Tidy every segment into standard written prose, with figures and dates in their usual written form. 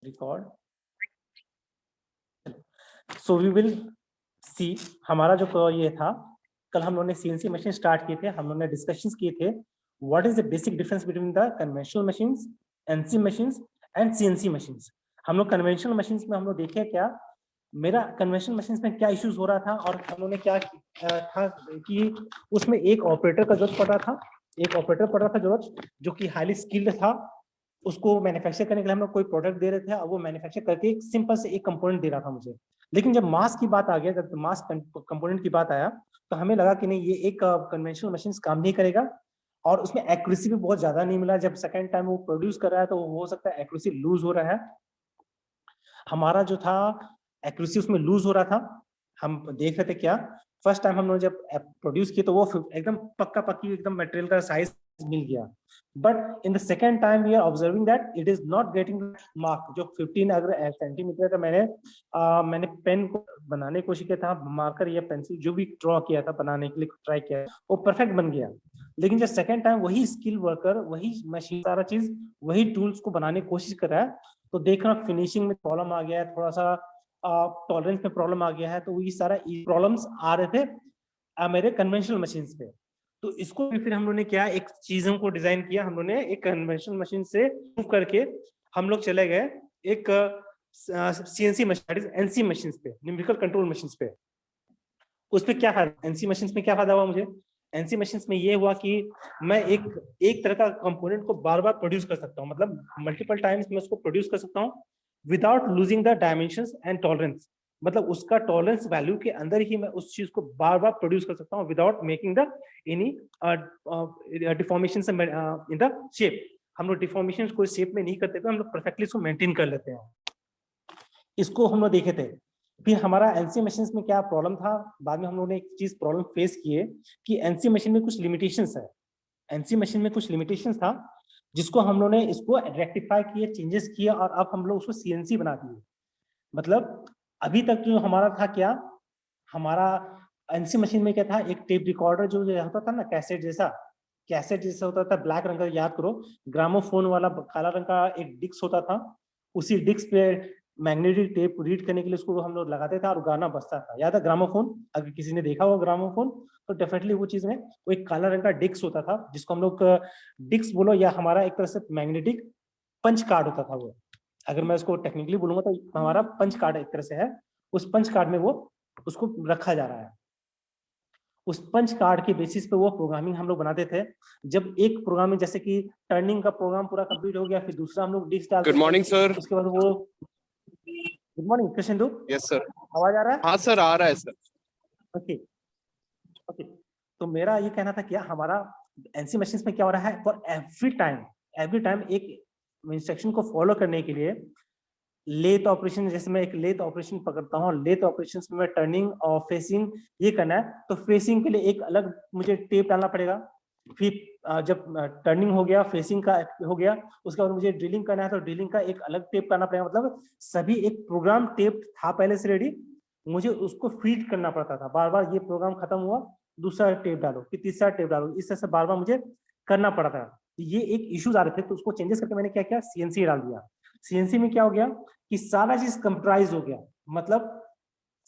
Record. So we will see, हमारा जो ये था, कल हम लोगों ने सीएनसी मशीन स्टार्ट किए थे, हम लोगों ने डिस्कशंस किए थे what is the basic difference between the conventional machines, NC machines and CNC machines. हम लोग कन्वेंशनल मशीन्स में हम लोग देखे क्या, मेरा कन्वेंशनल मशीन्स में क्या इश्यूज हो रहा था, और हम लोगों ने क्या था कि उसमें एक ऑपरेटर का जरूरत पड़ रहा था, एक ऑपरेटर पड़ रहा था जरूरत, जो कि हाईली स्किल्ड था। उसको मैन्युफैक्चर करने के लिए हम लोग कोई प्रोडक्ट दे रहे थे और वो मैन्युफैक्चर करके एक सिंपल से एक कंपोनेंट दे रहा था मुझे। लेकिन जब मास की बात आ गया, जब मास कंपोनेंट की बात आया, तो हमें लगा कि नहीं, ये एक कन्वेंशनल मशीन काम नहीं करेगा, और उसमें एक्यूरेसी भी बहुत ज्यादा नहीं मिला। जब सेकंड टाइम वो प्रोड्यूस कर रहा है तो हो सकता है एक्यूरेसी लूज हो रहा है। हमारा जो था एक्यूरेसी उसमें लूज हो रहा था। हम देख रहे थे क्या, फर्स्ट टाइम हम लोग जब प्रोड्यूस किए तो वो एकदम पक्का पक्की एकदम मटेरियल का साइज मिल गया, but in the second time we are observing that it is not getting mark. जो 15 अगर सेंटीमीटर का मैंने पेन को बनाने की कोशिश किया था, मार्कर या पेंसिल जो भी ड्रॉ किया था बनाने के लिए ट्राई किया, वो परफेक्ट बन गया। लेकिन जब सेकेंड टाइम वही स्किल वर्कर, वही मशीन, सारा चीज वही टूल्स को बनाने की कोशिश कर रहा है, तो देखना फिनिशिंग में प्रॉब्लम आ गया है, थोड़ा सा टॉलरेंस में प्रॉब्लम आ गया है। तो ये सारा प्रॉब्लम्स आ रहे थे मेरे कन्वेंशनल मशीन्स पे। तो इसको भी फिर हम लोगों ने क्या, एक चीजों को डिजाइन किया हम लोगों ने, एक कन्वेंशनल मशीन से मूव करके हम लोग चले गए एक सीएनसी मशीन, एनसी मशीन पे, न्यूमेरिकल कंट्रोल मशीन पे। उस पे क्या फायदा, एनसी मशीन में क्या फायदा हुआ मुझे, एनसी मशीन में ये हुआ कि मैं एक तरह का कंपोनेंट को बार बार प्रोड्यूस कर सकता हूँ, मतलब मल्टीपल टाइम्स मैं उसको प्रोड्यूस कर सकता हूँ without losing the dimensions and tolerance. मतलब उसका टॉलरेंस वैल्यू के अंदर ही मैं उस चीज को बार बार प्रोड्यूस कर सकता हूँ without making the any deformation in the shape. हम लोग डिफॉर्मेशन को शेप में नहीं करते थे, हम लोग परफेक्टली इसको मेंटेन कर लेते हैं। इसको हम लोग देखे थे। फिर हमारा एनसी मशीन में क्या प्रॉब्लम था, बाद में हम लोगों ने एक चीज प्रॉब्लम फेस किए कि एनसी मशीन में कुछ लिमिटेशंस है। एनसी मशीन में कुछ लिमिटेशंस था, जिसको हम लोगों ने इसको रेक्टिफाई किए, चेंजेस किए, और अब हम लोग उसको सीएनसी बना दिए। मतलब अभी तक जो हमारा था क्या, हमारा एनसी मशीन में क्या था, एक टेप रिकॉर्डर जो होता था ना, कैसेट जैसा होता था, ब्लैक रंग का, याद करो, ग्रामोफोन वाला काला रंग का एक डिस्क होता था। उसी डिस्क पे मैग्नेटिक टेप रीड करने के लिए उसको हम लोग लगाते थे और गाना बजता था। याद है ग्रामोफोन, अगर किसी ने देखा हो ग्रामोफोन तो डेफिनेटली वो चीज में वो एक काला रंग का डिस्क होता था, जिसको हम लोग डिस्क बोलो या हमारा एक तरह से मैग्नेटिक पंच कार्ड होता था वो। अगर मैं उसको टेक्निकली बोलूंगा तो हमारा पंच कार्ड एक तरह से है। उस पंच कार्ड में वो उसको रखा जा रहा है। उस पंच कार्ड के बेसिस पे वो प्रोग्रामिंग हम लोग बनाते थे। जब एक प्रोग्रामिंग जैसे कि टर्निंग का प्रोग्राम पूरा कंप्लीट हो गया, फिर दूसरा हम लोग डिस्क डालते गुड मॉर्निंग सर। उसके बाद वो, good morning Krishnendu. Yes sir. आवाज आ रहा है? हाँ सर, आ रहा है सर। Okay okay. तो मेरा ये कहना था क्या, हमारा एनसी मशीन में क्या हो रहा है, फॉर एवरी टाइम एक इंस्ट्रक्शन को फॉलो करने के लिए लेथ ऑपरेशन, जैसे मैं एक लेथ ऑपरेशन पकड़ता हूँ, लेथ ऑपरेशन में मैं टर्निंग और फेसिंग ये करना है, तो फेसिंग के लिए एक अलग मुझे टेप डालना पड़ेगा। फिर जब टर्निंग हो गया, फेसिंग का हो गया, उसके बाद मुझे ड्रिलिंग करना है तो ड्रिलिंग का एक अलग टेप करना पड़ेगा। मतलब सभी एक प्रोग्राम टेप था पहले से रेडी, मुझे उसको फीड करना पड़ता था बार बार। ये प्रोग्राम खत्म हुआ, दूसरा टेप डालो, फिर तीसरा टेप डालो, इस तरह से बार बार मुझे करना पड़ा था। ये एक इश्यूज आ रहे थे, तो उसको चेंजेस करके मैंने क्या किया, सीएनसी डाल दिया। सीएनसी में क्या हो गया कि सारा चीज कंप्यूटराइज हो गया। मतलब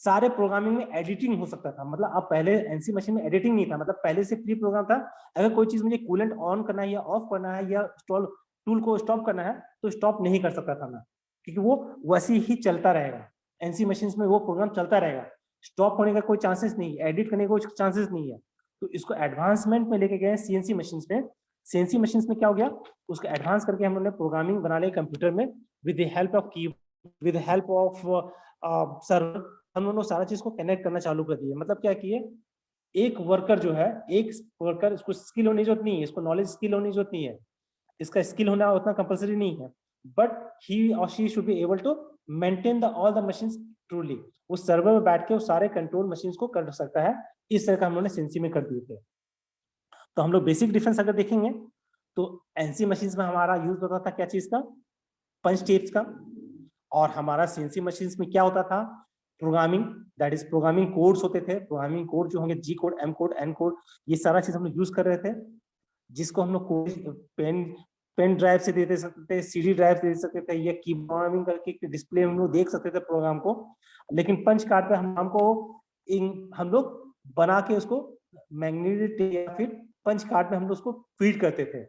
सारे प्रोग्रामिंग में एडिटिंग हो सकता था। मतलब अब पहले एनसी मशीन में एडिटिंग नहीं था, मतलब पहले से फ्री प्रोग्राम था। अगर कोई चीज मुझे कूलेंट ऑन करना है या ऑफ करना है या टूल को स्टॉप करना है तो स्टॉप नहीं कर सकता था मैं, क्योंकि वो वैसे ही चलता रहेगा। एनसी मशीन में वो प्रोग्राम चलता रहेगा, स्टॉप होने का कोई चांसेस नहीं है, एडिट करने का कोई चांसेस नहीं है। तो इसको एडवांसमेंट में लेके गए सीएनसी मशीन में। सीएनसी मशीन में क्या हो गया, उसको एडवांस करके हम लोगों ने प्रोग्रामिंग बना लिया कंप्यूटर में विद द हेल्प ऑफ की, with the help of server. हम लोगों ने सारा चीज को कनेक्ट करना चालू कर दिया। मतलब क्या किए, एक वर्कर जो है, एक वर्कर, इसको स्किल होने की जरूरत नहीं है, इसको नॉलेज स्किल होने की जरूरत नहीं है, इसका स्किल होना उतना कंपलसरी नहीं है, बट ही और she should be able to maintain the all the machines truly. वो सर्वर में बैठ के वो सारे कंट्रोल मशीन्स को कर सकता है। इस तरह का हम लोगों ने सीएनसी में कर दिए थे। तो हम लोग बेसिक डिफरेंस अगर देखेंगे तो एनसी मशीन्स में हमारा यूज होता था क्या चीज का, पंच टेप्स का। और हमारा सीएनसी मशीन्स में क्या होता था, programming, that is programming codes होते थे। प्रोग्रामिंग कोड जो होंगे, G code, M code, N code, ये सारा चीज हम लोग यूज कर रहे थे, जिसको हम लोग पेन पेन ड्राइव से दे सकते थे, सीडी ड्राइव से दे सकते थे, या कीबोर्ड करके डिस्प्ले हम लोग देख सकते थे प्रोग्राम को। लेकिन पंच कार्ड पे हम लोग बना के उसको मैग्नेटिक या फिर पंच कार्ड में हम लोग उसको फीड करते थे,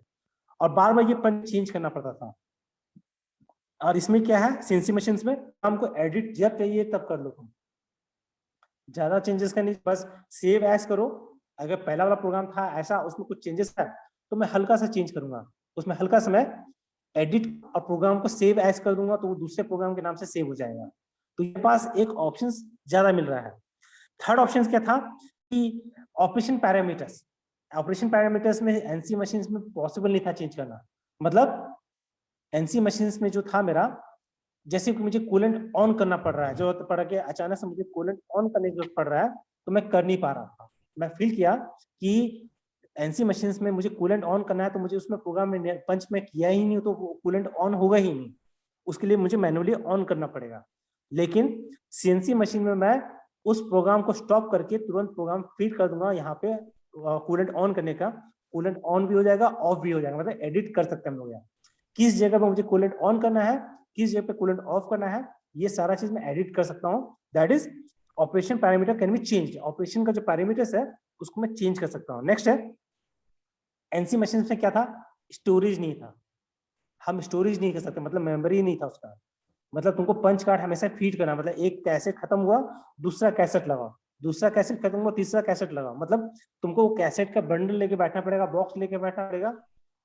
और बार बार ये पंच चेंज करना पड़ता था। और इसमें क्या है, सीएनसी मशीन्स में हमको एडिट जब चाहिए तब कर लो, तुम ज्यादा चेंजेस करनी, बस सेव एज करो। अगर पहला वाला प्रोग्राम था ऐसा, उसमें कुछ चेंजेस है तो मैं हल्का सा चेंज करूंगा, उसमें हल्का सा मैं एडिट और प्रोग्राम को सेव एज कर दूंगा, तो वो दूसरे प्रोग्राम के नाम से सेव हो जाएगा। तो ये पास एक ऑप्शन ज्यादा मिल रहा है। थर्ड ऑप्शन क्या था कि ऑपरेशन पैरामीटर्स। ऑपरेशन पैरामीटर्स में एनसी मशीन्स में पॉसिबल नहीं था चेंज करना। मतलब एनसी मशीन्स में जो था मेरा, जैसे कि मुझे कूलेंट ऑन करना पड़ रहा है, जो पड़ के अचानक से मुझे कूलेंट ऑन करने की जरूरत पड़ रहा है, तो मैं कर नहीं पा रहा था। मैं फील किया कि एनसी मशीन्स में मुझे कूलेंट ऑन करना है, तो मुझे उसमें प्रोग्राम में पंच में किया ही नहीं, तो कूलेंट ऑन होगा ही नहीं, उसके लिए मुझे मैनुअली ऑन करना पड़ेगा। लेकिन सीएनसी मशीन में मैं उस प्रोग्राम को स्टॉप करके तुरंत प्रोग्राम फीड कर दूंगा यहाँ पे कूलेंट ऑन करने का, कूलेंट ऑन भी हो जाएगा, ऑफ भी हो जाएगा, मतलब एडिट कर सकते हैं हम लोग यहाँ किस जगह पे मुझे कूलेंट ऑन करना है, किस जगह पे कूलेंट ऑफ करना है, ये सारा चीज मैं एडिट कर सकता हूँ। That is operation parameter can be change. Operation का जो पैरामीटर्स है उसको मैं चेंज कर सकता हूँ। नेक्स्ट है, एनसी मशीन में क्या था, स्टोरेज नहीं था, हम स्टोरेज नहीं कर सकते, मतलब मेमोरी नहीं था उसका। मतलब तुमको पंच कार्ड हमेशा फीड करना, मतलब एक कैसेट खत्म हुआ दूसरा कैसेट लगाओ, दूसरा कैसेट खत्म हुआ तीसरा कैसेट लगाओ, मतलब तुमको वो कैसेट का बंडल लेके बैठना पड़ेगा, बॉक्स लेके बैठना पड़ेगा,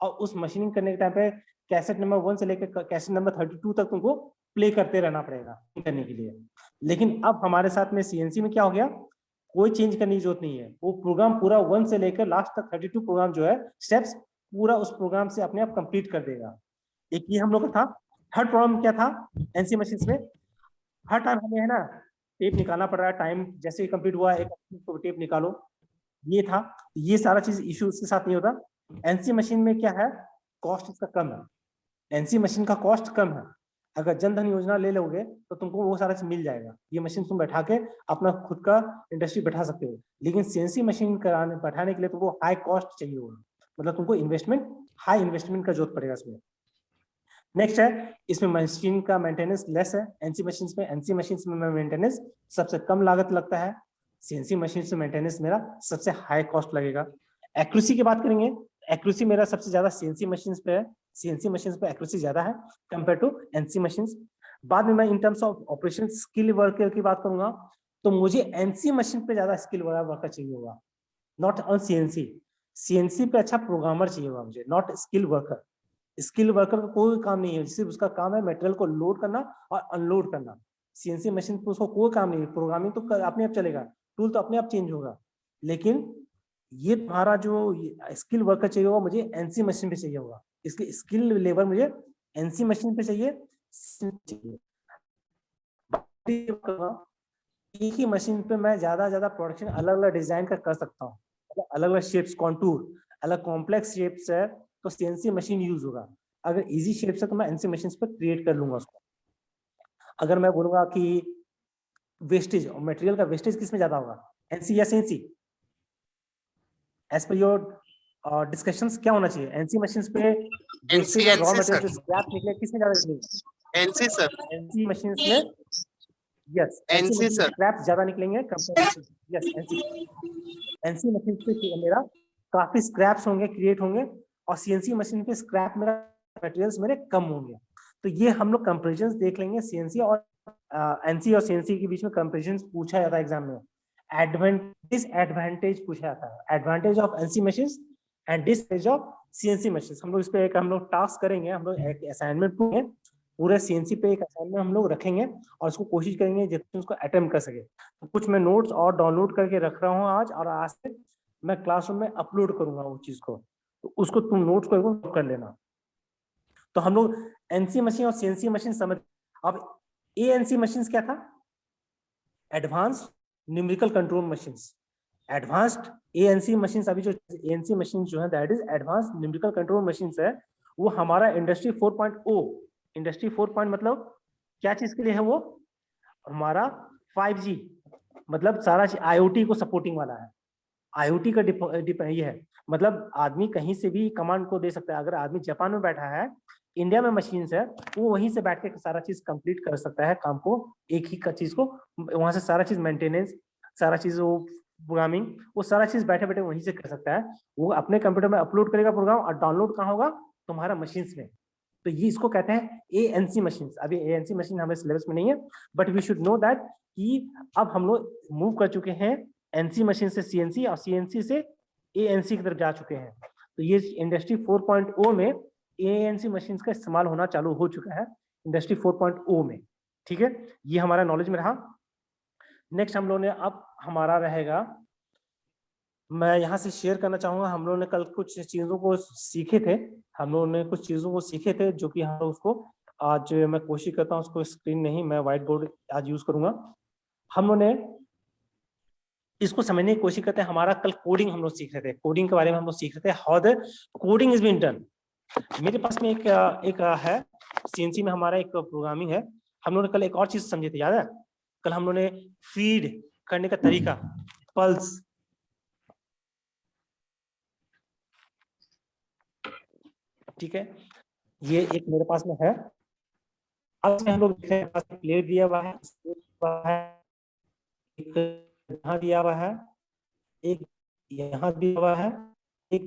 और उस मशीनिंग करने के टाइम पे कैसेट नंबर 1 से लेकर कैसेट नंबर 32 तक तुमको प्ले करते रहना पड़ेगा करने के लिए। लेकिन अब हमारे साथ में सीएनसी में क्या हो गया, कोई चेंज करने की जरूरत नहीं है, वो प्रोग्राम पूरा 1 से लेकर लास्ट तक 32 प्रोग्राम जो है स्टेप्स पूरा उस प्रोग्राम से अपने आप कंप्लीट कर देगा। एक ये हम लोग का था। थर्ड प्रॉब्लम क्या था एनसी मशीन में, हर टाइम हमें है ना टेप निकालना पड़ रहा है, टाइम जैसे ही कंप्लीट हुआ एक तो टेप निकालो, ये था। ये सारा चीज इश्यू उसके साथ नहीं होता। एनसी मशीन में क्या है, कॉस्ट इसका कम है, एनसी मशीन का कॉस्ट कम है। अगर जन धन योजना ले लोगे तो तुमको वो सारा चीज मिल जाएगा, ये मशीन तुम बैठा के अपना खुद का इंडस्ट्री बैठा सकते हो। लेकिन सीएनसी मशीन कराने बैठाने के लिए तुमको हाई कॉस्ट चाहिए होगा, मतलब तुमको इन्वेस्टमेंट, हाई इन्वेस्टमेंट का जरूरत पड़ेगा इसमें। नेक्स्ट है, इसमें मशीन का मेंटेनेंस लेस है एनसी मशीन में। एनसी मशीन में मेंटेनेंस सबसे कम लागत लगता है, सीएनसी मशीन से मेंटेनेंस मेरा सबसे हाई कॉस्ट लगेगा। एक्यूरेसी की बात करेंगे, एक्यूरेसी मेरा सबसे ज्यादा सीएनसी मशीन पे है, सीएनसी मशीन पे एक्यूरेसी ज्यादा है कंपेयर टू एनसी मशीन। बाद में मैं in terms of operation skill worker की बात करूंगा, तो मुझे एनसी मशीन पे ज्यादा स्किल वाला वर्कर चाहिए होगा, नॉट ऑन सीएनसी। सीएनसी पे अच्छा प्रोग्रामर चाहिए होगा मुझे, not skill worker. Skill worker का कोई काम नहीं है, सिर्फ उसका काम है मटेरियल को लोड करना और अनलोड करना। सीएनसी मशीन पे उसको कोई काम नहीं है, प्रोग्रामिंग तो अपने आप चलेगा, टूल तो अपने आप चेंज होगा। लेकिन ये तुम्हारा जो स्किल वर्कर चाहिए होगा मुझे एनसी मशीन पे चाहिए होगा, इसलिए स्किल लेबर मुझे एनसी मशीन पे चाहिए। एक ही मशीन पे मैं ज्यादा प्रोडक्शन अलग अलग डिजाइन का कर सकता हूँ, अलग अलग शेप्स, कॉन्टूर, अलग कॉम्प्लेक्स शेप्स है तो सीएनसी मशीन यूज होगा। अगर इजी शेप्स है तो मैं एनसी मशीन पर क्रिएट कर लूंगा उसको। अगर मैं बोलूंगा कि वेस्टेज और मटेरियल का वेस्टेज किसमें ज्यादा होगा, एनसी या CNC, as per your discussions क्या होना चाहिए, एनसी मशीन्स पे वेस्टेज और रॉ मटेरियल जो स्क्रैप निकले किसमें ज्यादा निकलेंगे, एनसी सर, एनसी मशीन्स में। Yes, NC NC machine sir, scrap ज्यादा निकलेंगे compare to, yes NC. NC machine पे मेरा काफी स्क्रैप्स होंगे, क्रिएट होंगे, और सीएनसी मशीन पे स्क्रैप मेरा मटेरियल्स मेरे कम होंगे। तो ये हम लोग कंपैरिजन देख लेंगे सीएनसी और एनसी और सीएनसी के बीच में कंपैरिजन पूछा जाता है एग्जाम में। डिसएडवांटेज पूछा जाता है, advantage of NC machines and disadvantage of CNC machines. हम लोग इस पे एक हम लोग टास्क करेंगे, हम लोग एक असाइनमेंट करेंगे पूरे सीएनसी पे, एक असाइनमेंट हम लोग रखेंगे और उसको कोशिश करेंगे जितने उसको अटेम्प्ट कर सके। तो कुछ मैं नोट्स और डाउनलोड करके रख रहा हूँ आज, और आज से मैं क्लासरूम में अपलोड करूंगा वो चीज को, तो उसको तुम नोट्स को कर लेना। तो हम लोग एनसी मशीन और सीएनसी मशीन समझ। अब एएनसी मशीन क्या था, advanced numerical control machines. Advanced ANC machines, अभी जो एएनसी मशीन जो है that is advanced numerical control machines है, वो हमारा इंडस्ट्री 4.0। इंडस्ट्री 4. मतलब क्या चीज के लिए है वो, हमारा 5G, मतलब सारा IoT को सपोर्टिंग वाला है। IoT का ये है, मतलब आदमी कहीं से भी कमांड को दे सकता है। अगर आदमी जापान में बैठा है, इंडिया में मशीन्स है, वो वहीं से बैठ के सारा चीज कंप्लीट कर सकता है काम को, एक ही का चीज को, वहां से सारा चीज मेंटेनेंस, सारा चीज वो प्रोग्रामिंग, वो सारा चीज बैठे बैठे वहीं से कर सकता है। वो अपने कंप्यूटर में अपलोड करेगा प्रोग्राम, और डाउनलोड कहाँ होगा, तुम्हारा मशीन्स में। तो ये इसको कहते हैं ANC मशीन। अभी ANC मशीन हमारे सिलेबस में नहीं है, but we should know that कि अब हम लोग मूव कर चुके हैं NC मशीन से CNC, और CNC से ANC की तरफ जा चुके हैं। तो ये इंडस्ट्री 4.0 में ANC मशीन का इस्तेमाल होना चालू हो चुका है, इंडस्ट्री 4.0 में। ठीक है, ये हमारा नॉलेज में रहा। नेक्स्ट हम लोग ने, अब हमारा रहेगा, मैं यहाँ से शेयर करना चाहूंगा, हम लोगों ने कल कुछ चीजों को सीखे थे, हम लोगों ने कुछ चीजों को सीखे थे जो कि हम लोग उसको आज, मैं कोशिश करता हूँ उसको स्क्रीन नहीं, मैं व्हाइट बोर्ड आज यूज करूंगा। हम लोगों ने इसको समझने की कोशिश करते हैं। हमारा कल कोडिंग हम लोग सीख रहे थे, कोडिंग के बारे में हम लोग सीख रहे थे, how the coding is been done. मेरे पास में एक है CNC में हमारा एक प्रोग्रामिंग है। हम लोगों ने कल एक और चीज समझे थे, याद है? कल हम लोगों ने फीड करने का तरीका, पल्स, ठीक है, ये एक मेरे पास में है। अब हम लोग देख रहे हैं, पास प्लेट दिया हुआ है, एक यहाँ दिया हुआ है, एक यहाँ दिया हुआ है, एक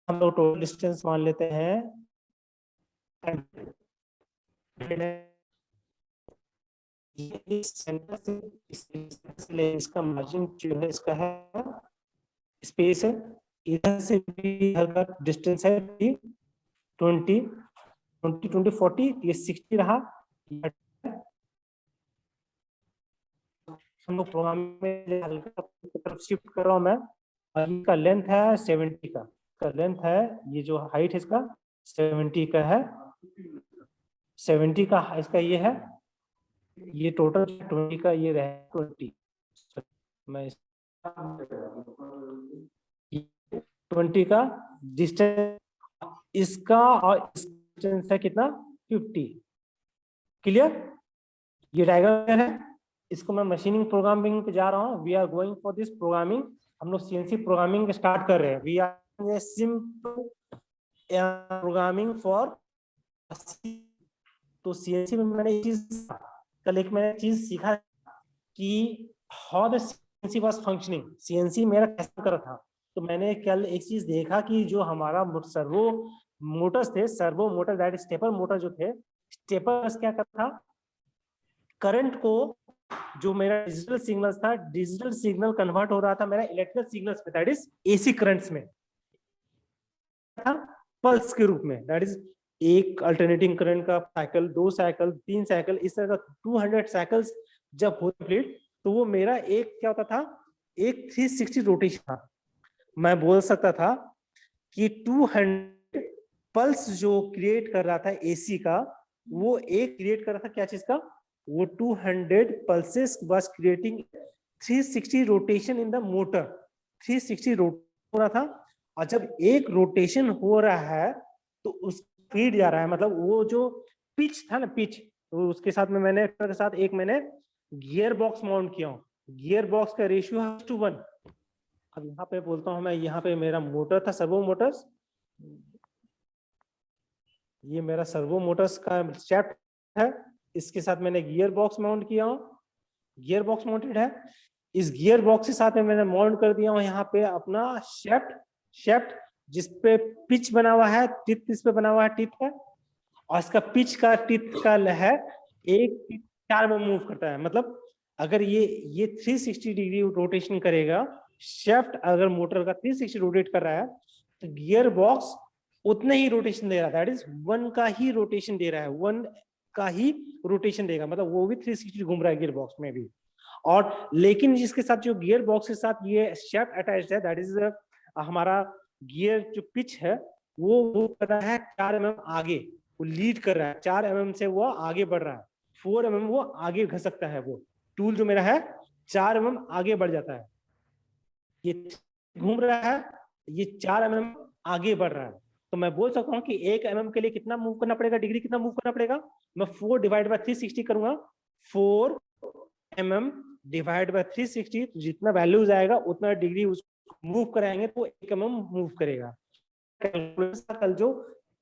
हम लोग टोटल डिस्टेंस मान लेते हैं, सेंटर से इसका मार्जिन जो है इसका है स्पेस है, इधर से भी हल्का डिस्टेंस है 20 40, ये 60 रहा। हम लोग प्रोग्राम में हल्का तरफ शिफ्ट कर रहा हूं मैं, और इसका लेंथ है 70 का लेंथ है, ये जो हाइट है इसका 70 का है, 70 का इसका ये है, ये टोटल 20 का ये रहे 20, मैं 20 का डिस्टेंस इसका, और डिस्टेंस है कितना 50। क्लियर? ये डायग्राम है, इसको मैं मशीनिंग प्रोग्रामिंग पे जा रहा हूँ। We are going for this programming, हम लोग CNC प्रोग्रामिंग स्टार्ट कर रहे हैं। We are simple programming for, तो CNC में मैंने एक चीज, कल एक मैंने चीज सीखा कि how the CNC was functioning, CNC मेरा कैसे कर रहा था। तो मैंने कल एक चीज देखा कि जो हमारा सर्वो मोटर्स थे, servo motor that stepper motor जो थे, स्टेपर्स क्या करता था, करंट को, जो मेरा डिजिटल सिग्नल था, डिजिटल सिग्नल कन्वर्ट हो रहा था मेरा इलेक्ट्रिकल सिग्नल्स में, दैट इज AC करंट्स में, था पल्स के रूप में, दैट इज एक अल्टरनेटिंग करंट का साइकिल, 2 साइकिल, 3 साइकिल, इस तरह का 200 साइकिल्स जब हो कंप्लीट, तो वो मेरा एक क्या होता था, एक 360 रोटेशन था। मैं बोल सकता था कि 200 पल्स जो क्रिएट कर रहा था AC का, वो एक क्रिएट कर रहा था क्या चीज का, वो 200 pulses was creating 360 rotation in the motor, 360 rotation हो रहा था। और जब एक रोटेशन हो रहा है तो उस फीड जा रहा है, मतलब वो जो पिच था ना, पिच, तो उसके साथ में मैंने के साथ एक मैंने गियर बॉक्स माउंट किया हूँ, गियर बॉक्स का रेशियो है 1:1। अब यहाँ पे बोलता हूँ मैं, यहाँ पे मेरा मोटर था, सर्वो मोटर्स, ये मेरा सर्वो मोटर्स का शेफ्ट है, इसके साथ मैंने गियर बॉक्स माउंट किया हूँ, गियर बॉक्स माउंटेड है, इस गियर बॉक्स के साथ में मैंने माउंट कर दिया हूँ यहाँ पे अपना शेफ्ट जिसपे पिच बना हुआ है, टिथ इस पे बना हुआ है, टिथ का, और इसका पिच का टिथ का है एक 4 में मूव करता है। मतलब अगर ये 360 डिग्री रोटेशन करेगा, शेफ्ट अगर मोटर का 360 रोटेट कर रहा है, तो गियर बॉक्स उतने ही रोटेशन दे रहा है, दैट इज 1 का ही रोटेशन दे रहा है, 1 का ही रोटेशन देगा, मतलब वो भी 360 घूम रहा है गियर बॉक्स में भी। और लेकिन जिसके साथ जो गियर बॉक्स के साथ ये शेफ्ट अटैच्ड है, दैट इज हमारा गियर जो पिच है, वो मूव कर रहा है 4 mm आगे, वो लीड कर रहा है 4 mm से, वो आगे बढ़ रहा है, 4 mm वो आगे घसकता है, वो टूल जो मेरा है 4 mm आगे बढ़ जाता है, ये घूम रहा है, ये 4 mm आगे बढ़ रहा है। तो मैं बोल सकता हूँ कि 1 mm के लिए कितना मूव करना पड़ेगा, डिग्री कितना मूव करना पड़ेगा, मैं 4 डिवाइड बाय 360 करूंगा, 4 mm डिवाइड बाय 360, तो जितना वैल्यूज आएगा उतना डिग्री उसको मूव कराएंगे तो 1 mm मूव करेगा। कल जो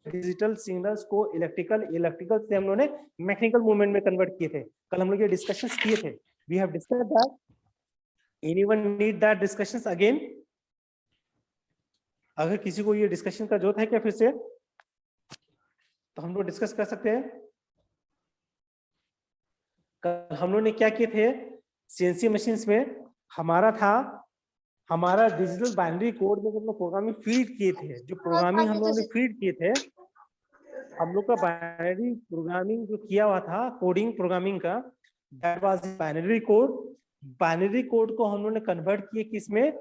डिजिटल सिग्नल्स को इलेक्ट्रिकल से हम लोगों ने मैकेनिकल मूवमेंट में कन्वर्ट किए थे, कल हम लोग ये डिस्कशंस किए थे। We have discussed that. Anyone need that discussions again? अगर किसी को ये डिस्कशन का जरूरत है क्या फिर से, तो हम लोग डिस्कस कर सकते हैं। कल हम लोग ने क्या किए थे सीएनसी मशीन्स में, हमारा डिजिटल बाइनरी कोड में हम लोग प्रोग्रामिंग फीड किए थे। जो प्रोग्रामिंग हम लोगों ने फीड किए थे, हम लोग का बाइनरी प्रोग्रामिंग जो किया हुआ था कोडिंग प्रोग्रामिंग का, that was binary code. Binary code को हम लोगों ने कन्वर्ट किए किसमें,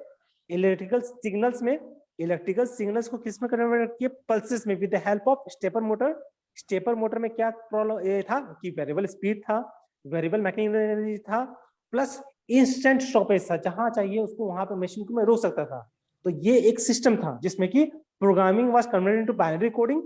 इलेक्ट्रिकल सिग्नल्स में। इलेक्ट्रिकल सिग्नल्स को किसमें कन्वर्ट किए, पल्सेस में, with the help of stepper motor. Stepper motor में क्या प्रॉब्लम ये था कि वेरिएबल स्पीड था, वेरिएबल मैकेनिकल एनर्जी था, प्लस इंस्टेंट स्टॉपेज था, जहां चाहिए उसको वहां पे मशीन को मैं रोक सकता था। तो ये एक सिस्टम था जिसमें कि programming was converted into binary coding,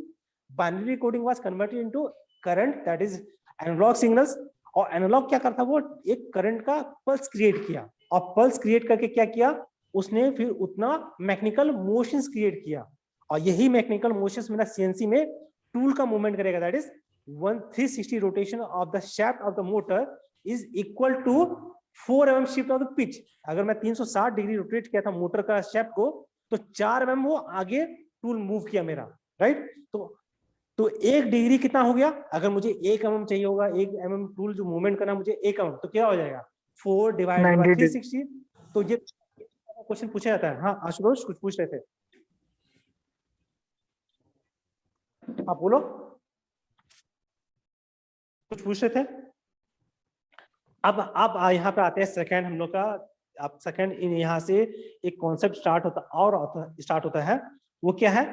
binary coding was converted into current, that is analog signals. और एनालॉग क्या करता, वो एक करंट का पल्स क्रिएट किया, और पल्स क्रिएट करके क्या किया उसने, फिर उतना मैकेनिकल मोशंस क्रिएट किया। और यही मैकेनिकल मोशंस मेरा सीएनसी में टूल का मूवमेंट करेगा, that is 360 rotation of the shaft of the motor is equal to 4 mm shift of the pitch. अगर मैं 360 डिग्री रोटेट किया था मोटर का शाफ्ट को, तो 4 mm वो आगे टूल मूव किया मेरा, राइट। तो 1 डिग्री कितना हो गया, अगर मुझे 1 mm चाहिए होगा, 1 mm टूल जो मूवमेंट करना मुझे 1 mm, तो क्या हो जाएगा 4 डिवाइडेड बाय 360। तो ये क्वेश्चन पूछा जाता है। हाँ आशुतोष कुछ पूछ रहे थे, आप बोलो, कुछ पूछ रहे थे। अब यहाँ पे आते हैं सेकंड हम लोग का। अब सेकंड यहाँ से एक कॉन्सेप्ट स्टार्ट होता है। वो क्या है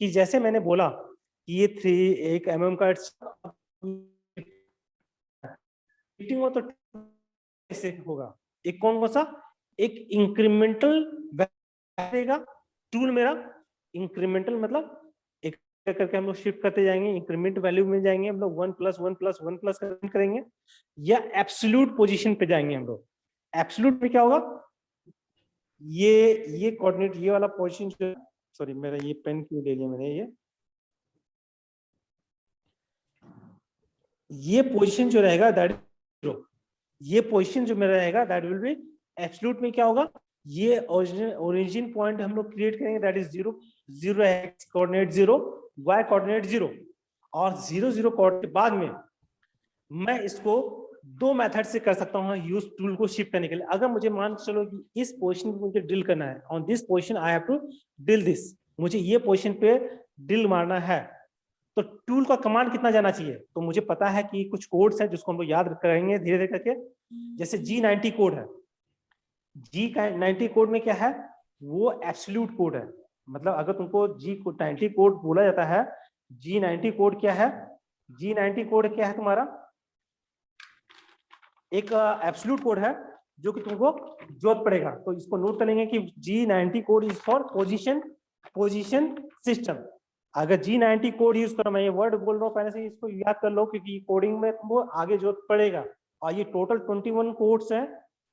कि जैसे मैंने बोला कि ये 1 mm का तो ऐसे होगा, एक कौन सा, एक इंक्रीमेंटल देगा टूल मेरा। इंक्रीमेंटल मतलब एक करके हम लोग शिफ्ट करते जाएंगे, इंक्रीमेंट वैल्यू में जाएंगे हम लोग, 1 + 1 + 1 प्लस करेंगे, या एब्सोल्यूट पोजीशन पे जाएंगे हम लोग। एब्सोल्यूट में क्या होगा, ये कोऑर्डिनेट, ये वाला पोजीशन जो, सॉरी मेरा ये पेन क्यों ले लिया मैंने, ये पोजीशन जो रहेगा दैट इज 0। ये पोजीशन जो मेरा रहेगा दैट विल बी एब्सोल्यूट में क्या होगा, ये ओरिजिन पॉइंट हम लोग क्रिएट करेंगे, that is 0 0 x coordinate 0, y coordinate 0, और 0 0 कोऑर्डिनेट के बाद में मैं इसको 2 मेथड से कर सकता हूं यूज टूल को शिफ्ट करने के लिए। अगर मुझे मान चलो कि इस पोजीशन पे मुझे ड्रिल करना है, on this position I have to drill this, मुझे ये पोजीशन पे ड्रिल मारना है, तो टूल का कमांड कितना जाना चाहिए, तो मुझे पता है कि कुछ कोड्स हैं जिसको हम लोग याद करेंगे धीरे धीरे करके। जैसे G90 कोड है, G90 कोड में क्या है, वो एब्सोल्यूट कोड है। मतलब अगर तुमको G90 कोड बोला जाता है, G90 कोड क्या है, G90 कोड क्या है तुम्हारा, एक एब्सोल्यूट कोड है जो कि तुमको जरूरत पड़ेगा। तो इसको नोट कर लेंगे कि G90 code is for position system. अगर G90 कोड यूज करो, मैं ये वर्ड बोल रहा हूँ पहले से, इसको याद कर लो क्योंकि कोडिंग में तुमको आगे जरूरत पड़ेगा। और ये टोटल 21 कोड्स हैं।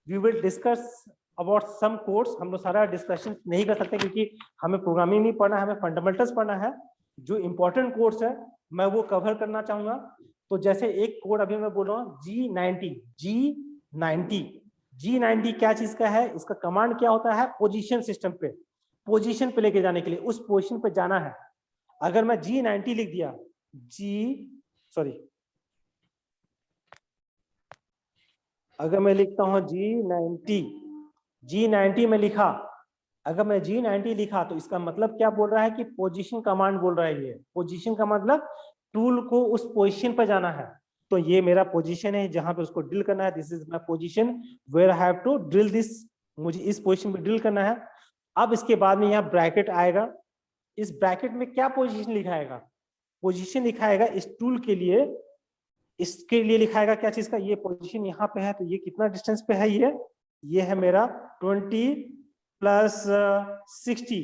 We will discuss about some codes, हम लोग सारा डिस्कशन नहीं कर सकते क्योंकि हमें प्रोग्रामिंग नहीं पढ़ना है, हमें फंडामेंटल्स पढ़ना है। जो इंपॉर्टेंट कोड्स है मैं वो कवर करना चाहूंगा। तो जैसे एक कोड अभी मैं बोल रहा हूँ G90 क्या चीज का है, इसका कमांड क्या होता है, पोजीशन सिस्टम पे, पोजीशन पे लेके जाने के लिए, उस पोजीशन पे जाना है। अगर मैं G90 लिख दिया, अगर मैं लिखता हूं G90 में लिखा, अगर मैं G90 लिखा तो इसका मतलब क्या बोल रहा है कि पोजीशन कमांड बोल रहा है। ये पोजीशन का मतलब टूल को उस पोजीशन पर जाना है। तो ये मेरा पोजीशन है जहां पे उसको ड्रिल करना है, this is my position where I have to drill this, मुझे इस पोजीशन पे ड्रिल करना है। अब इसके बाद में यहाँ ब्रैकेट आएगा, इस ब्रैकेट में क्या पोजीशन लिखाएगा, पोजीशन लिखाएगा इस टूल के लिए, इसके लिए लिखाएगा क्या चीज का, ये पोजीशन यहाँ पे है, तो ये कितना डिस्टेंस पे है, ये है मेरा 20 + 60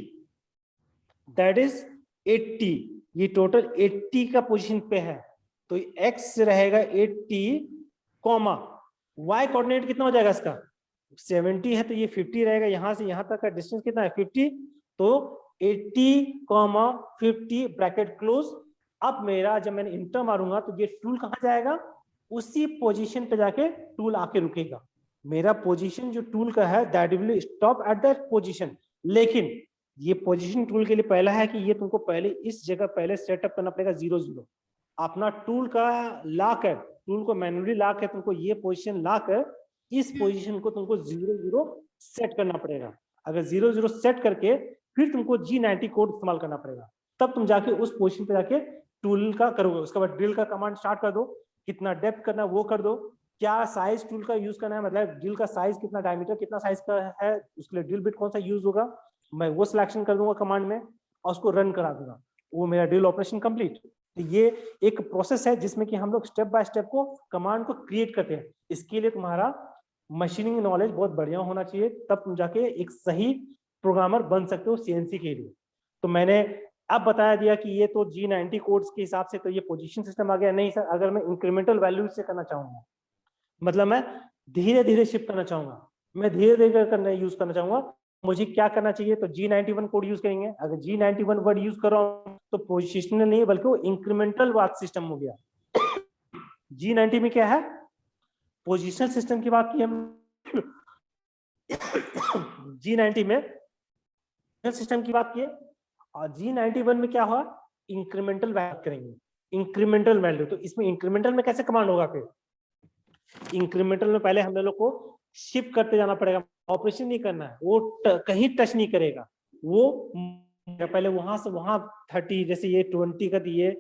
दैट इज 80, ये टोटल 80 का पोजीशन पे है। तो x रहेगा 80 कॉमा, y कोऑर्डिनेट कितना हो जाएगा इसका 70 है तो ये 50 रहेगा, यहाँ से यहाँ तक का डिस्टेंस कितना है 50, तो 80,50 ब्रैकेट क्लोज। अब मेरा जब मैंने इंटर मारूंगा तो ये टूल कहाँ जाएगा, उसी पोजीशन पे जाके टूल आके रुकेगा। मेरा पोजीशन जो टूल का है that will stop at that position. लेकिन ये पोजीशन टूल के लिए पहला है कि ये तुमको पहले इस जगह पहले सेटअप करना पड़ेगा 0 0। अपना टूल का लॉक है, टूल को मैनुअली लॉक है, तुमको ये पोजीशन लॉक है, इस पोजीशन को तुमको 0 0 सेट करना पड़ेगा। अगर 0 0 सेट करके फिर तुमको G90 कोड इस्तेमाल करना पड़ेगा, तब तुम जाके उस पोजीशन पे जाके टूल का करोगे। उसके बाद ड्रिल का कमांड स्टार्ट कर दो, कितना डेप्थ करना है वो कर दो, क्या साइज टूल का यूज करना है, मतलब ड्रिल का साइज कितना, डायमीटर कितना साइज का है, उसके लिए ड्रिल बिट कौन सा यूज होगा, मैं वो सिलेक्शन कर दूंगा कमांड में और उसको रन करा दूंगा, वो मेरा ड्रिल ऑपरेशन कंप्लीट। तो ये एक प्रोसेस है जिसमें कि हम लोग स्टेप बाय स्टेप को कमांड को क्रिएट करते हैं। इसके लिए तुम्हारा मशीनिंग नॉलेज बहुत बढ़िया होना चाहिए, तब तुम जाके एक सही प्रोग्रामर बन सकते हो सीएनसी के लिए। तो मैंने अब बता दिया कि ये तो G90 कोड्स के हिसाब से तो ये पोजीशन सिस्टम आ गया। नहीं सर, अगर मैं इंक्रीमेंटल वैल्यू से करना चाहूंगा, मतलब मैं धीरे धीरे शिफ्ट करना चाहूंगा, मैं धीरे धीरे करना यूज करना चाहूंगा, मुझे क्या करना चाहिए, तो G91 कोड यूज करेंगे। अगर G91 वर्ड यूज कर रहा हूं तो पोजिशनल नहीं बल्कि वो इंक्रीमेंटल वाट सिस्टम हो गया। G90 में क्या है, पोजिशनल सिस्टम की बात की हम G90 में सिस्टम की बात की, और G91 में क्या हुआ, इंक्रीमेंटल वैल्यू करेंगे, इंक्रीमेंटल वैल्यू। तो इसमें इंक्रीमेंटल में कैसे कमांड होगा, फिर इंक्रीमेंटल में पहले हम लोग को शिफ्ट करते जाना पड़ेगा, ऑपरेशन नहीं करना है, वो कहीं टच नहीं करेगा, वो पहले वहां से वहां 30, जैसे ये 20 का दिए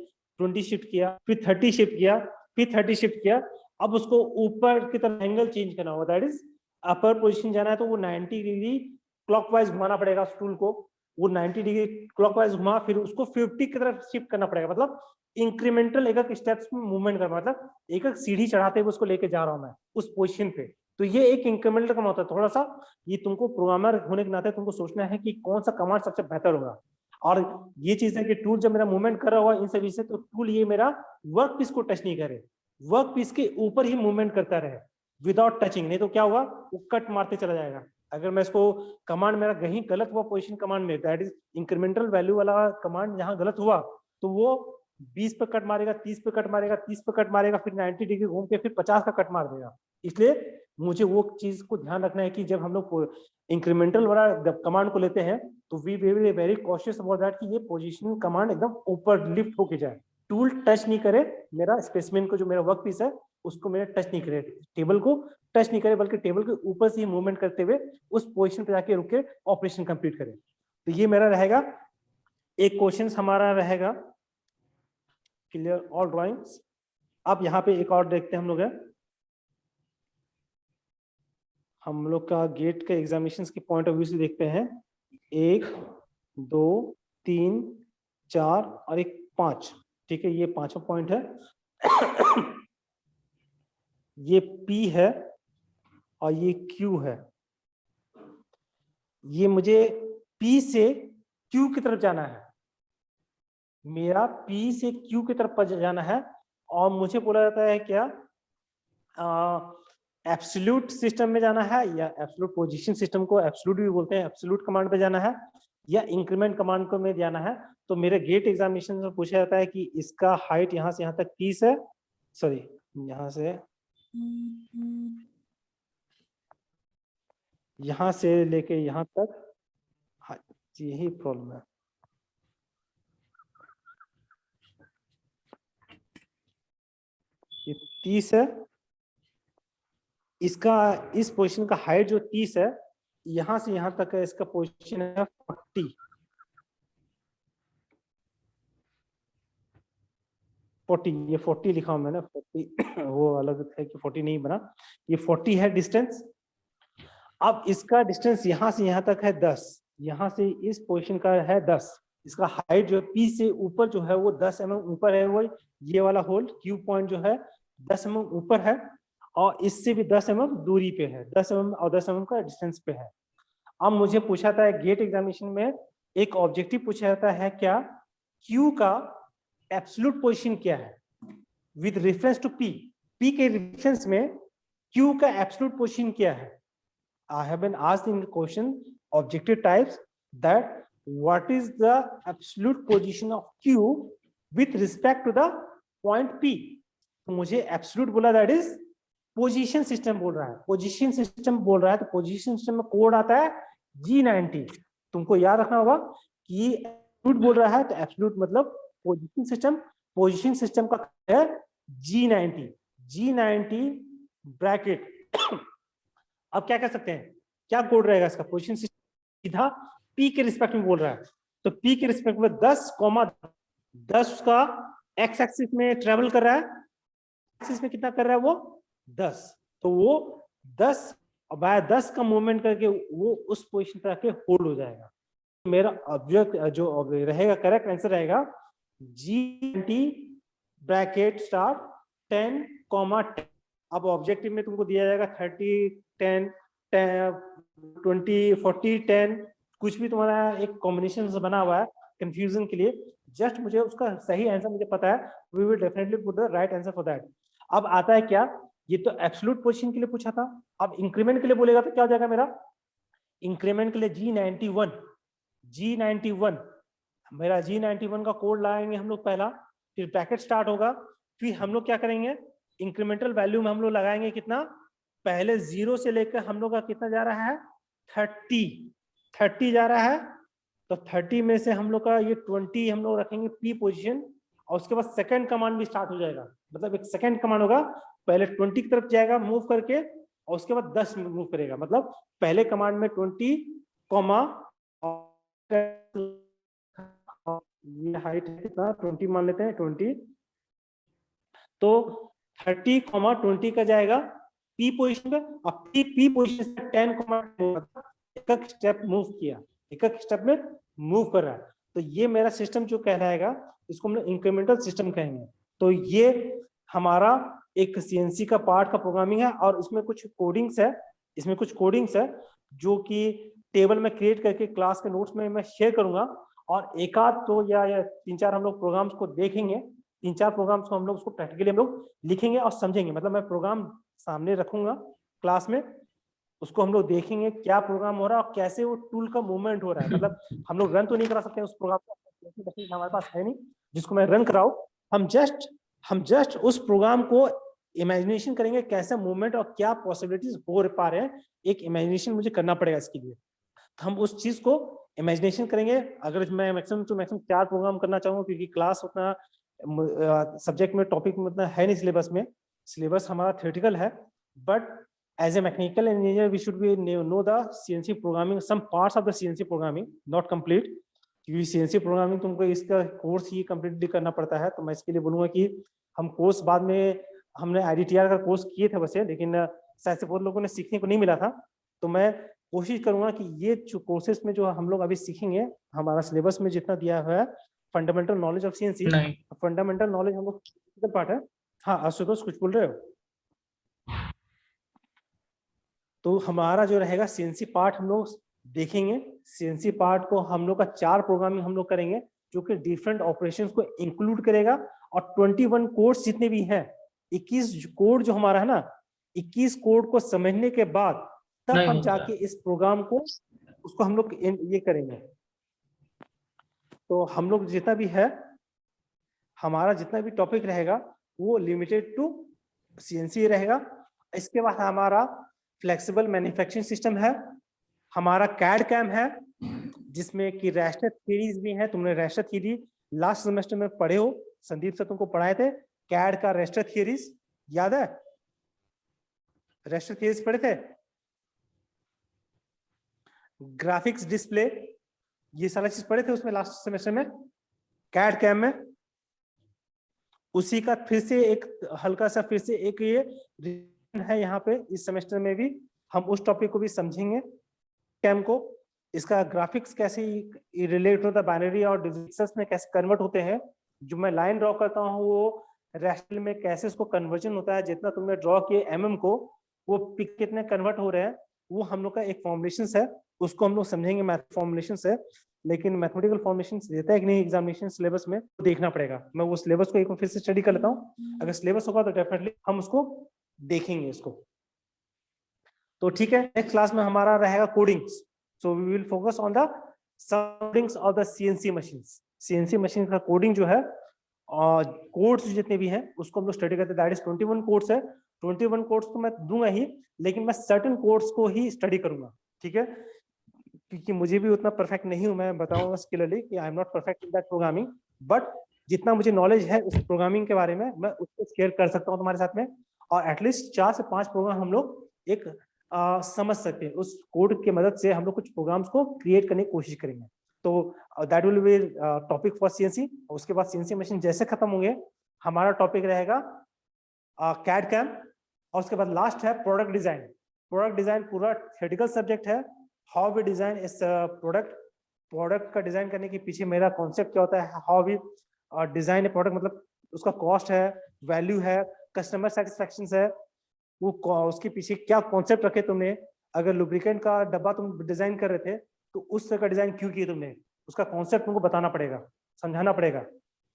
20 शिफ्ट किया, फिर 30 शिफ्ट किया, फिर 30 शिफ्ट किया, अब उसको ऊपर की तरफ एंगल चेंज करना होगा, दैट इज अपर पोजीशन जाना है तो वो 90 डिग्री क्लॉकवाइज घुमाना पड़ेगा उस टूल को, वो 90 डिग्री क्लॉकवाइज घुमा, फिर उसको 50 की तरफ शिफ्ट करना पड़ेगा। मतलब इंक्रीमेंटल एक एक स्टेप्स में मूवमेंट करना, मतलब एक एक सीढ़ी चढ़ाते हुए उसको लेके जा रहा हूं मैं उस पोजीशन पे। तो ये एक इंक्रीमेंटल कमांड होता है। थोड़ा सा ये तुमको प्रोग्रामर होने के नाते तुमको सोचना है कि कौन सा कमांड सबसे बेहतर होगा। और ये चीज है कि टूल जब मेरा मूवमेंट कर रहा हुआ इन सभी से, तो टूल ये मेरा वर्क पीस को टच नहीं करे, वर्क पीस के ऊपर ही मूवमेंट करता रहे विदाउट टचिंग, नहीं तो क्या हुआ, वो कट मारते चला जाएगा। अगर मैं इसको कमांड मेरा कहीं गलत हुआ पोजीशन कमांड में, दैट इज इंक्रीमेंटल वैल्यू वाला कमांड जहां गलत हुआ, तो वो 20 पे कट मारेगा, 30 पे कट मारेगा, 30 पे कट मारेगा, फिर 90 डिग्री घूम के फिर 50 का कट मार देगा। इसलिए मुझे वो चीज को ध्यान रखना है कि जब हम लोग इंक्रीमेंटल वाला कमांड को लेते हैं तो we very very cautious about that कि ये पोजीशन कमांड एकदम ऊपर लिफ्ट होके जाए, टूल टच नहीं करे मेरा स्पेसिमेन को, जो मेरा वर्क पीस है उसको मेरा टच नहीं करे, टेबल को टच नहीं करे, बल्कि टेबल के ऊपर से ही मूवमेंट करते हुए उस पोजीशन पे जाके रुक के ऑपरेशन कंप्लीट करे। तो ये मेरा रहेगा एक क्वेश्चन हमारा रहेगा क्लियर ऑल ड्राइंग्स। अब यहाँ पे एक और देखते हैं हम लोग है, हम लोग का गेट के एग्जामिनेशन के पॉइंट ऑफ व्यू से देखते हैं, 1 2 3 4 और एक 5, ठीक है, ये 5वां पॉइंट है। ये P है और ये Q है, ये मुझे P से Q की तरफ जाना है, मेरा P से Q की तरफ जाना है, और मुझे बोला जाता है क्या एब्सोल्यूट सिस्टम में जाना है, या एब्सोल्यूट पोजीशन सिस्टम को एब्सोल्यूट भी बोलते हैं, एब्सोल्यूट कमांड पे जाना है, या इंक्रीमेंट कमांड को में जाना है। तो मेरे गेट एग्जामिनेशन में पूछा जाता है कि इसका हाइट यहाँ से यहाँ तक 30 है, सॉरी यहाँ से लेके यहाँ तक, हाँ यही प्रॉब्लम है, ये 30 है, इसका इस पोजीशन का हाइट जो 30 है, यहां से यहां तक है, इसका पोजीशन है 40, 40, ये 40 लिखा हूं मैंने, 40 वो अलग है कि 40 नहीं बना, ये 40 है डिस्टेंस। अब इसका डिस्टेंस यहां से यहां तक है 10, यहां से इस पोजीशन का है 10, इसका हाइट जो P से ऊपर जो है वो 10 mm ऊपर है, वो ये वाला होल Q पॉइंट जो है 10 mm ऊपर है, और इससे भी 10 mm दूरी पे है, 10 mm और 10 mm का डिस्टेंस पे है। अब मुझे पूछा था गेट एग्जामिनेशन में एक ऑब्जेक्टिव पूछा जाता है क्या, Q का एब्सोल्यूट पोजीशन क्या है with reference to P, P के रेफरेंस में Q का एब्सोल्यूट पोजीशन क्या है? I have been asked in question objective types that what is the absolute position of Q with respect to the point P. तो मुझे absolute बोला, that is position system बोल रहा है, पोजीशन सिस्टम बोल रहा है, तो पोजीशन सिस्टम में कोड आता है G90। तुमको याद रखना होगा कि एब्सोल्यूट बोल रहा है तो एब्सोल्यूट मतलब पोजीशन सिस्टम का है G90 ब्रैकेट। अब क्या कर सकते हैं, क्या कोड रहेगा इसका, पोजीशन सिस्टम सीधा P के रिस्पेक्ट में बोल रहा है, तो P के रिस्पेक्ट में 10 उसका एक्स एक्सिस में ट्रेवल कर रहा है, एक्सिस में कितना कर रहा है वो 10, तो वो 10 का मूवमेंट करके वो उस पोजीशन पर आके होल्ड हो जाएगा। मेरा ऑब्जेक्ट जो रहेगा, करेक्ट आंसर रहेगा G20 ब्रैकेट स्टार्ट 10, अब ऑब्जेक्टिव में तुमको दिया जाएगा 30, 10, 20, 40, 10, कुछ भी तुम्हारा एक कॉम्बिनेशन से बना हुआ है कंफ्यूजन के लिए। जस्ट मुझे उसका सही आंसर मुझे पता है, we will definitely put the right answer for that. अब आता है क्या, ये तो एब्सोल्यूट पोजीशन के लिए पूछा था, अब इंक्रीमेंट के लिए बोलेगा तो क्या हो जाएगा मेरा, इंक्रीमेंट के लिए G91 मेरा G91 का कोड लाएंगे हम लोग पहला, फिर ब्रैकेट स्टार्ट होगा, फिर हम लोग क्या करेंगे, इंक्रीमेंटल वैल्यू में हम लोग लगाएंगे कितना, पहले 0 से लेकर हम लोग का कितना जा रहा है 30 जा रहा है, तो 30 में से हम लोग का ये 20 हम लोग रखेंगे P पोजीशन, और उसके बाद सेकंड कमांड भी स्टार्ट हो जाएगा, मतलब एक सेकंड कमांड होगा, पहले 20 की तरफ जाएगा मूव करके, और उसके बाद 10 मूव करेगा, मतलब पहले कमांड में 20 कॉमा ये हाइट है कितना 20 मान लेते हैं 20, तो 30, 20 का जाएगा P पोजीशन पे, अब P पोजीशन से 10, एक स्टेप मूव किया, एक स्टेप में मूव कर रहा है, तो ये मेरा सिस्टम जो कहलाएगा इसको हम लोग इंक्रीमेंटल सिस्टम कहेंगे। तो ये हमारा एक CNC का पार्ट का प्रोग्रामिंग है, और इसमें कुछ कोडिंग्स है जो कि टेबल में क्रिएट करके क्लास के नोट्स में मैं शेयर करूंगा, और एक आध तो या 3-4 हम लोग प्रोग्राम्स को देखेंगे, 3-4 प्रोग्राम्स को हम लोग उसको प्रैक्टिकली हम लोग लिखेंगे और समझेंगे, मतलब मैं प्रोग्राम सामने रखूंगा क्लास में, उसको हम लोग देखेंगे क्या प्रोग्राम हो रहा है और कैसे वो टूल का मूवमेंट हो रहा है, मतलब हम लोग रन तो नहीं करा सकते उस प्रोग्राम को, हमारे पास है नहीं जिसको मैं रन कराऊं, हम जस्ट उस प्रोग्राम को इमेजिनेशन करेंगे कैसे मूवमेंट और क्या पॉसिबिलिटीज हो पा रहे हैं, एक इमेजिनेशन मुझे करना पड़ेगा इसके लिए, तो हम उस चीज को इमेजिनेशन करेंगे। अगर मैं मैक्सिमम 4 प्रोग्राम करना चाहूंगा, क्योंकि क्लास उतना सब्जेक्ट में टॉपिक में उतना है नहीं, सिलेबस हमारा थ्योरेटिकल है, but as a mechanical engineer we should be know the CNC programming, some parts of the CNC programming, not complete, क्योंकि CNC प्रोग्रामिंग तुमको इसका कोर्स ही कम्प्लीटली करना पड़ता है, तो मैं इसके लिए बोलूंगा कि हम कोर्स बाद में हमने IDTR का कोर्स किए थे वैसे, लेकिन शायद से बहुत लोगों ने सीखने को नहीं मिला था, तो मैं कोशिश करूंगा कि ये जो कोर्सेज में जो हम लोग अभी सीखेंगे, हमारा सिलेबस में जितना दिया हुआ है fundamental knowledge of CNC, fundamental knowledge हम लोग पार्ट है। हाँ आशुतोष कुछ बोल रहे हो? तो हमारा जो रहेगा CNC पार्ट हम लोग देखेंगे, CNC पार्ट को हम लोग का 4 प्रोग्रामिंग हम लोग करेंगे जो कि डिफरेंट ऑपरेशंस को इंक्लूड करेगा, और 21 कोड्स जितने भी हैं, 21 कोड जो हमारा है ना, 21 कोड को समझने के बाद तब हम जाके इस प्रोग्राम को उसको हम लोग ये करेंगे। तो हम लोग जितना भी है, हमारा जितना भी टॉपिक रहेगा वो लिमिटेड टू CNC रहेगा। इसके बाद हमारा फ्लेक्सिबल मैन्युफैक्चरिंग सिस्टम है, हमारा कैड कैम है, जिसमें कि रैस्टर थ्योरीज भी है, तुमने रैस्टर थ्योरी लास्ट सेमेस्टर में पढ़े हो, संदीप सर तुमको पढ़ाए थे कैड का रैस्टर थ्योरीज, याद है? रैस्टर थ्योरीज पढ़े थे, ग्राफिक्स डिस्प्ले, ये सारा चीज पढ़े थे उसमें लास्ट सेमेस्टर में कैड कैम में। उसी का फिर से एक हल्का सा फिर से एक ये है यहाँ पे, इस सेमेस्टर में भी हम उस टॉपिक को भी समझेंगे कैम को, इसका ग्राफिक्स कैसे रिलेट होता है बाइनरी और डिजिटल्स में कैसे कन्वर्ट होते हैं, जो मैं लाइन ड्रॉ करता हूँ वो रैशनल में कैसे उसको कन्वर्जन होता है, जितना तुमने ड्रॉ किए MM को वो पिक कितने कन्वर्ट हो रहे हैं, वो हम लोग का एक फॉर्मुलेशन है, उसको हम लोग समझेंगे, मैथ फॉर्मुलेशन है, लेकिन मैथमेटिकल फॉर्मुलेशन देता है कि नहीं एग्जामिनेशन सिलेबस में, तो देखना पड़ेगा। मैं वो सिलेबस को एक बार फिर से स्टडी कर लेता हूँ, अगर सिलेबस होगा तो डेफिनेटली हम उसको देखेंगे इसको। तो ठीक है, नेक्स्ट क्लास में हमारा रहेगा coding. So we will focus on the codings of the CNC machines. CNC machine का कोडिंग जो है और कोड्स जितने भी हैं उसको हम लोग स्टडी करते हैं। दैट इज 21 कोड्स है। 21 कोड्स तो मैं दूंगा ही, लेकिन मैं सर्टेन कोड्स को ही स्टडी करूंगा, ठीक है, क्योंकि मुझे भी उतना परफेक्ट नहीं हूं। मैं बताऊंगा क्लियरली कि I am not perfect in that programming, but जितना मुझे नॉलेज है उस प्रोग्रामिंग के बारे में मैं उसको शेयर कर सकता हूं तुम्हारे साथ में। और एटलीस्ट 4 से 5 प्रोग्राम हम लोग एक समझ सकते हैं। उस कोड की मदद से हम लोग कुछ प्रोग्राम्स को क्रिएट करने की कोशिश करेंगे। तो that will be topic for CNC. उसके बाद सीएनसी मशीन जैसे खत्म होंगे, हमारा टॉपिक रहेगा कैड कैम, और उसके बाद लास्ट है प्रोडक्ट डिजाइन। प्रोडक्ट डिजाइन पूरा थ्योरेटिकल सब्जेक्ट है। हाउ वी डिजाइन इस प्रोडक्ट का डिजाइन करने के पीछे मेरा कॉन्सेप्ट क्या होता है, how we design a product, मतलब उसका कॉस्ट है, वैल्यू है, कस्टमर सेटिस्फेक्शन है, वो उसके पीछे क्या कॉन्सेप्ट रखे तुमने। अगर लुब्रिकेंट का डब्बा तुम डिजाइन कर रहे थे तो उस तरह का डिजाइन क्यों किए तुमने, उसका कॉन्सेप्ट तुमको बताना पड़ेगा, समझाना पड़ेगा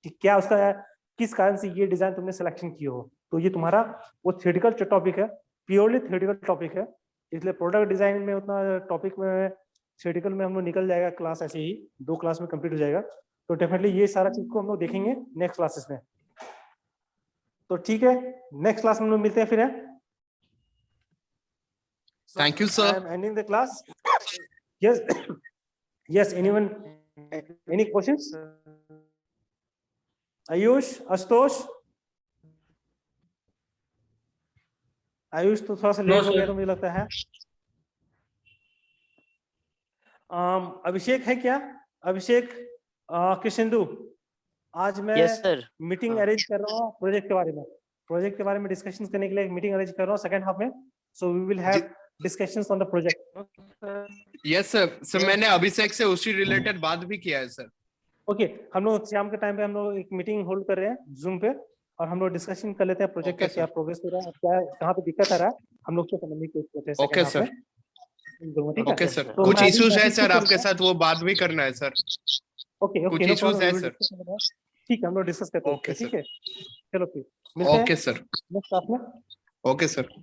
कि क्या उसका किस कारण से ये डिजाइन तुमने सिलेक्शन किए हो। तो ये तुम्हारा वो थ्योरेटिकल टॉपिक है, प्योरली थ्योरेटिकल टॉपिक है। इसलिए प्रोडक्ट डिजाइन में उतना टॉपिक में थ्योरेटिकल में हम लोग निकल जाएगा क्लास, ऐसे ही 2 क्लास में कंप्लीट हो जाएगा। तो डेफिनेटली ये सारा चीज को हम लोग देखेंगे नेक्स्ट क्लासेस में। तो ठीक है, नेक्स्ट क्लास में हम लोग मिलते हैं फिर है। Thank you, sir. I am ending the class. Yes, yes. Anyone? Any questions? Ayush, Ashutosh? Ayush तो थोड़ा सा लेट हो गया तो मुझे लगता है। अभिषेक है क्या? अभिषेक, कृष्णेंदु, आज मैं मीटिंग अरेंज कर रहा हूँ प्रोजेक्ट के बारे में। प्रोजेक्ट के बारे में डिस्कशन करने के लिए एक मीटिंग अरेंज कर रहा हूँ सेकंड हाफ में। So we will have discussions on the project. Yes sir. Sir मैंने अभिषेक से उसी रिलेटेड बात भी किया है सर। ओके, हम लोग शाम के टाइम पे हम लोग एक मीटिंग होल्ड कर रहे हैं जूम पे, और हम लोग डिस्कशन कर लेते हैं प्रोजेक्ट का क्या प्रोग्रेस हो रहा है, क्या कहाँ पे दिक्कत आ रहा है, हम लोग उसको समझने की कोशिश करते हैं। Okay sir, okay sir. कुछ इश्यूज है सर आपके साथ, वो बात भी करना है सर। ओके ओके, कुछ इश्यूज है सर। ठीक है, हम लोग डिस्कस करते हैं। ठीक है, चलो फिर मिलते हैं ओके सर। नेक्स्ट क्लास में। Okay sir.